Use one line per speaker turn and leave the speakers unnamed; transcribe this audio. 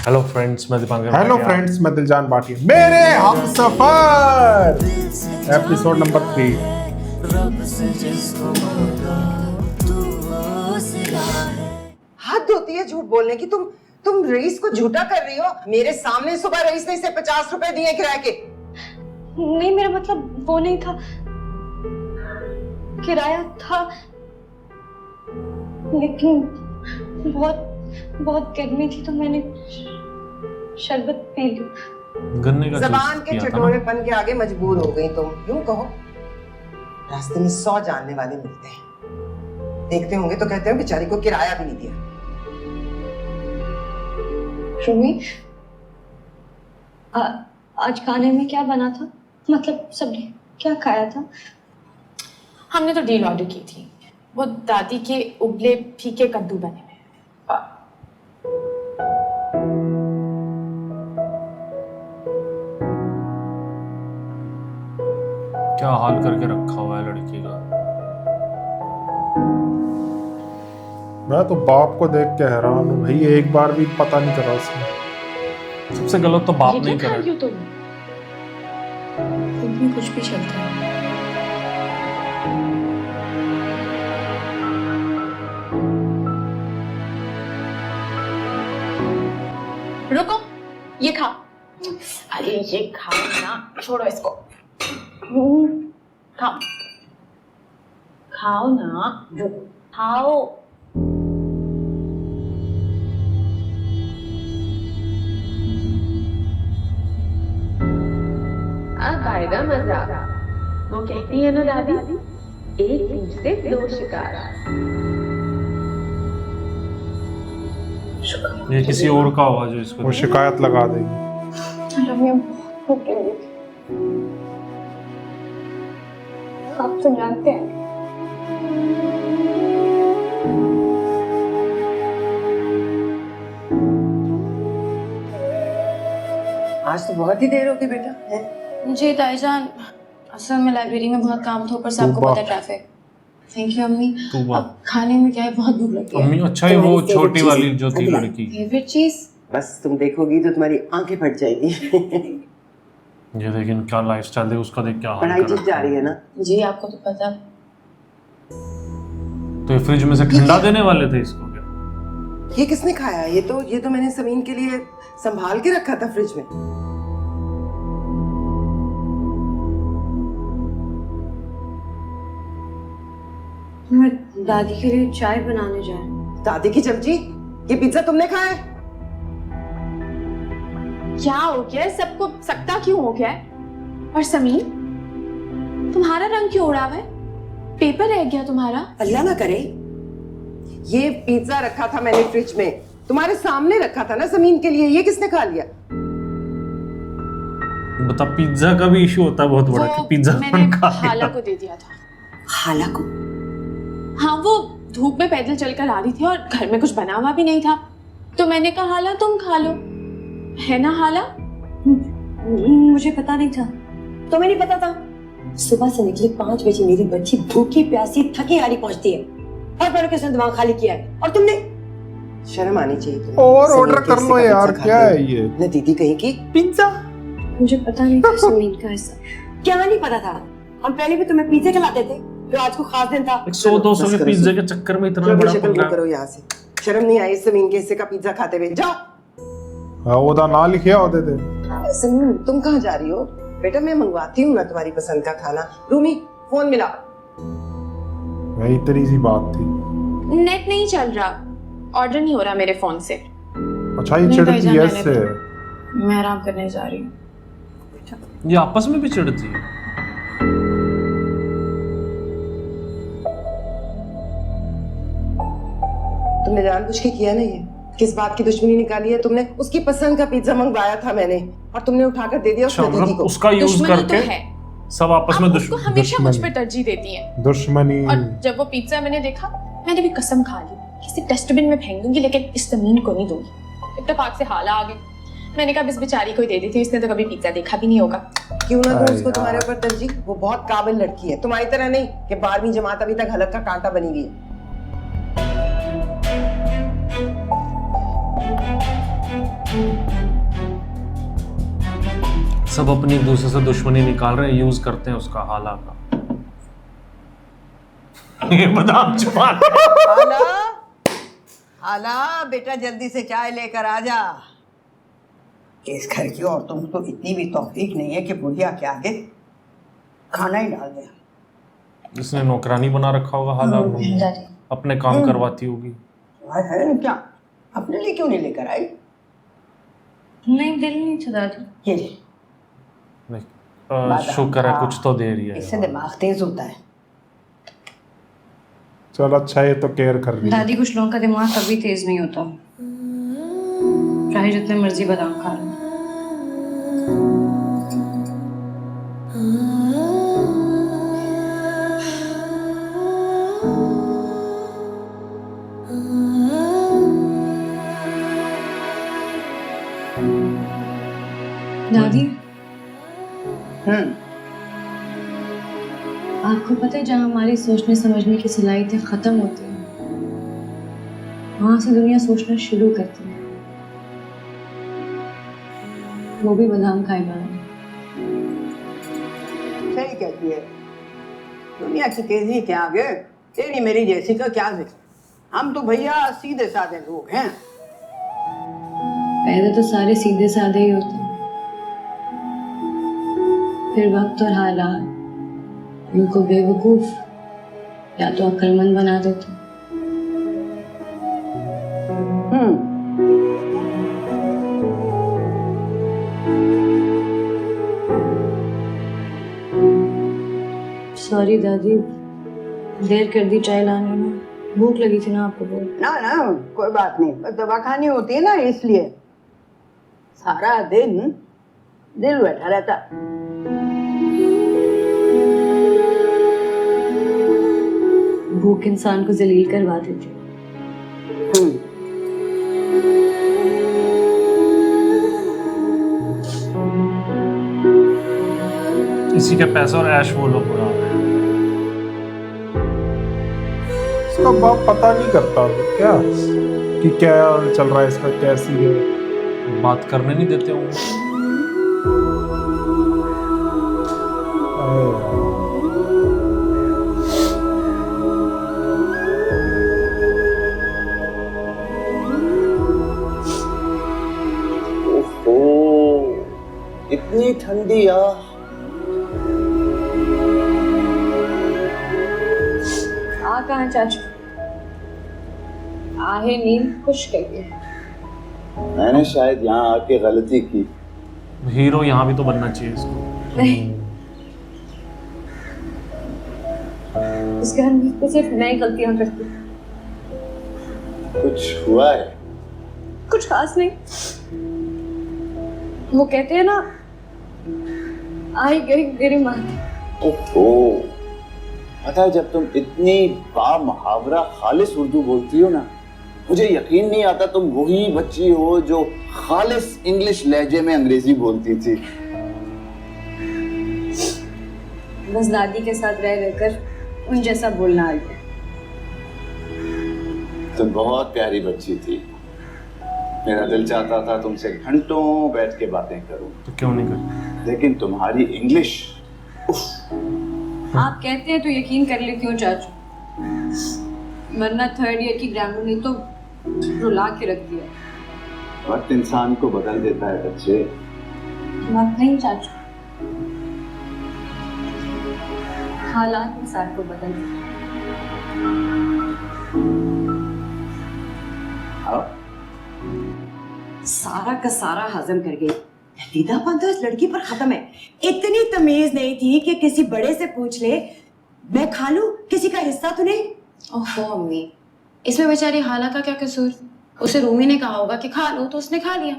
Hello friends, मैं Dipankar
hello
Bhatia.
Friends, मैं दिलजान भाटिया। मेरे हमसफर एपिसोड नंबर 3।
हद होती है झूठ बोलने की। तुम रईस को झूठा कर रही हो। मेरे सामने सुबह रईस ने इसे 50 रुपए दिए किराए के।
नहीं, मेरा मतलब वो नहीं था, किराया था, लेकिन बहुत बहुत गर्मी थी तो मैंने शरबत पी लिया।
गन्ने का
जबान
जूस
के
पिया था ना?
चटोरेपन के आगे मजबूर हो गई तुम। यूं कहो, रास्ते में 100 जानने वाले मिलते हैं, देखते होंगे तो कहते हो बेचारी को किराया भी नहीं दिया।
रूमी, आज खाने में क्या बना था? मतलब सबने क्या खाया था?
हमने तो डील ऑर्डर की थी, वो दादी के उबले फीके कद्दू बने हुए।
क्या हाल करके रखा हुआ है लड़की का।
मैं तो बाप को देख के हैरान हूँ भाई, एक बार भी पता नहीं चला उसने।
सबसे गलत तो बाप
ये
नहीं
क्या खा
करे।
रही हो तुम?
दिन में कुछ भी चलता है।
रुको, ये खा। अरे ये खाओ ना, छोड़ो इसको। खाओ खाओ ना, खाओ। अब आएगा मजा। वो कहती है ना दादी, एक तीर से 2 शिकार।
ये किसी और का होगा जो इसको
वो
दे।
शिकायत लगा देगी।
रम्या, बहुत भूख लगी थी। आप तो जानते हैं।
आज तो बहुत ही देर हो गई बेटा है?
जी ताईजान, असल में लाइब्रेरी में बहुत काम था, ऊपर से आपको
तूबा।
पता है ट्रैफिक। थैंक यू अम्मी।
तूबा।
अब खाने में क्या है, बहुत भूख लगी है।
अम्मी, अच्छा ही वो छोटी वाली जो थी लड़की।
फेवरेट चीज?
बस तुम देखोगी तो तुम्हारी आंखें फट जाएगी।
ये लेकिन क्या लाइफस्टाइल है उसका, देख क्या हाल
पढ़ाई
कर
जिस
रखा
जा
है।
रही है ना।
जी आपको तो पता।
तो ये फ्रिज में से ठंडा देने वाले थे इसको क्या?
ये किसने खाया? ये तो मैंने समीन के लिए संभाल के रखा था फ्रिज में।
मैं दादी के लिए चाय बनाने जाए।
दादी की चमची, ये पिज्जा तुमने खाया है?
क्या हो गया है? सबको सकता क्यों हो गया है? और समीर, तुम्हारा रंग क्यों उड़ा हुआ है? पेपर रह गया तुम्हारा?
अल्लाह ना करे। ये पिज्जा रखा था मैंने फ्रिज में, तुम्हारे सामने रखा था ना समीन के लिए। ये किसने खा लिया?
बता, पिज्जा का भी इशू होता है बहुत बड़ा कि पिज्जा
मैंने
कौन खा
खाला
लेता?
को दे दिया था।
खाला को?
हाँ, वो धूप में पैदल चलकर आ रही थी और घर में कुछ बना हुआ भी नहीं था, तो मैंने कहा हाला तुम खा लो, है ना हाला?
मुझे पता नहीं था।
तो नहीं पता था? सुबह से निकली 5 बजे मेरी बच्ची भूखी प्यासी थकी हारी पहुंचती है और पढ़ के उसने दिमाग खाली किया है। और तुमने
शर्म आनी चाहिए तुम्हें।
और
समीन
ऑर्डर
के
कर
हिस्से
लो
का
यार,
पिज्जा
क्या
खाते
है
हो।
ये?
न दीदी कहीं की
पिज्जा?
मुझे पता नहीं था समीन का ऐसा।
क्या नहीं पता था? हम पहले भी तुम्हें पिज्जा खिलाते थे, जो आज को खास दिन था।
100-200
बस
के
करो,
पिज्जा के चक्कर में इतना
जल्दी
बड़ा
शक्ल वो
पंगा।
करो यहाँ से। शर्म नहीं आई समीन के हिस्से का पिज्जा खाते हुए? जाओ।
हाँ, ओदा ना लिखे होते थे।
समीन, तुम कहाँ जा रही हो? बेटा मैं मंगवाती हूँ ना तुम्हारी पसंद का खाना। रूमी, फोन मिला।
वही इतनी सी बात थी।
नेट नहीं चल रहा, ऑर्डर नहीं हो रहा मेरे फोन से।
अच्छा, ये
नहीं
चिढ़ती
ताईजान,
है
मैंने
इससे।
मैं आराम करने जा रही हूँ।
ये आपस में भी चिढ़ती है।
तुमने जानबूझ के किया ना ये? किस बात की दुश्मनी निकाली है तुमने? उसकी पसंद का पिज्जा मंगवाया था मैंने और तुमने उठाकर दे दिया
अच्छा,
उसने दीदी
मतलब
को।
उसका यूज
दुश्मनी
करके
तो है,
सब आपस में
आप उसको
दुश्मन।
हमेशा मुझ
दुश्मनी।
पे तरजीह देती हैं।
दुश्मनी।
और जब वो पिज्जा मैंने देखा, मैंने भी कसम खा ली किसी डस्टबिन में फेंक दूंगी, लेकिन इस जमीन को नहीं दूंगी। इत्तेफाक से हाला आ गई। मैंने कहा इस बेचारी को ही दे दी थी, इसने तो कभी पिज्जा देखा भी नहीं होगा।
क्यों ना दूं
अरे
उसको तुम्हारे
यार।
ऊपर तरजीह? वो बहुत काबिल लड़की है, तुम्हारी तरह नहीं कि 12वीं जमात अभी तक हलक का कांटा बनी हुई है।
सब अपनी एक दूसरे से दुश्मनी निकाल रहे हैं, यूज करते हैं उसका हाला का। ये बादाम छुपा
हाला हाला बेटा जल्दी से चाय लेकर आ जा। इस घर की औरतों को तो इतनी भी तौफीक नहीं है कि बुढ़िया के आगे खाना ही डाल दें।
इसने नौकरानी बना रखा होगा हाला को, अपने काम करवाती होगी।
है क्या अपने लिए क्यों नहीं लेकर आई?
नहीं, दिल नहीं था दादी।
ये ले,
शुक्र है कुछ तो दे रही है।
इससे दिमाग तेज होता है।
चल अच्छा ये तो केयर कर रही है।
दादी, कुछ लोगों का दिमाग कभी तेज नहीं होता, चाहे जितने मर्जी बादाम खा लो। दादी, आपको पता है जहाँ हमारी सोचने समझने की सलाहियतें खत्म होती हैं, वहां से दुनिया सोचना शुरू करती है। वो भी बादाम खाए बना।
सही कहती है, दुनिया की तेजी के आगे तेरी मेरी जैसी का क्या जिक्र। हम तो भैया सीधे साधे लोग हैं।
पहले तो सारे सीधे साधे ही होते हैं, फिर वक्त और हालात उनको बेवकूफ या तो अक्लमंद बना देते। सॉरी दादी, देर कर दी चाय लाने में, भूख लगी थी ना आपको बहुत।
ना ना कोई बात नहीं, बस दवा खानी होती है ना इसलिए। सारा दिन दिल बैठा रहता।
भूख इंसान को जलील करवा देती।
इसी के पैसे और ऐश वो लोग उड़ा रहे हैं।
इसका बाप पता नहीं करता क्या कि क्या चल रहा है इसका, कैसी है।
बात करने नहीं देते होंगे।
इतनी ठंडी आ।
कहाँ चाचू, आहे नींद खुश करिए।
मैंने शायद यहाँ आके गलती की।
हीरो यहाँ भी तो बनना चाहिए इसको।
नहीं, इस घर में तो सिर्फ मैं ही गलतियां करती हूँ।
कुछ हुआ है?
कुछ खास नहीं, वो कहते हैं ना, आई गई मेरी माँ।
ओहो, पता है जब तुम इतनी बामुहावरा खालिस उर्दू बोलती हो ना, मुझे यकीन नहीं आता तुम वही बच्ची हो जो खालिस इंग्लिश लहजे में अंग्रेजी बोलती थी।
बस दादी के साथ रह रहकर उन जैसा बोलना आ गया।
तुम बहुत प्यारी बच्ची थी, मेरा दिल चाहता था तुमसे घंटों बैठ के बातें करूं।
तो क्यों नहीं कर?
लेकिन तुम्हारी इंग्लिश,
आप कहते हैं तो यकीन कर लेती हूँ चाचू, वरना थर्ड ईयर की ग्रामर ने तो रुला के रख दिया।
वक्त इंसान को बदल देता है बच्चे।
वक्त नहीं चाचू, हालात इंसान को बदल देते।
सारा का सारा हजम कर गई। दीदापन तो इस लड़की पर खत्म है। इतनी तमीज नहीं थी कि किसी बड़े से पूछ ले, मैं खा लूं, किसी का हिस्सा तो नहीं।
ओहो अम्मी, इसमें बेचारी हाला का क्या कसूर? उसे रूमी ने कहा होगा कि खा लो तो उसने खा लिया।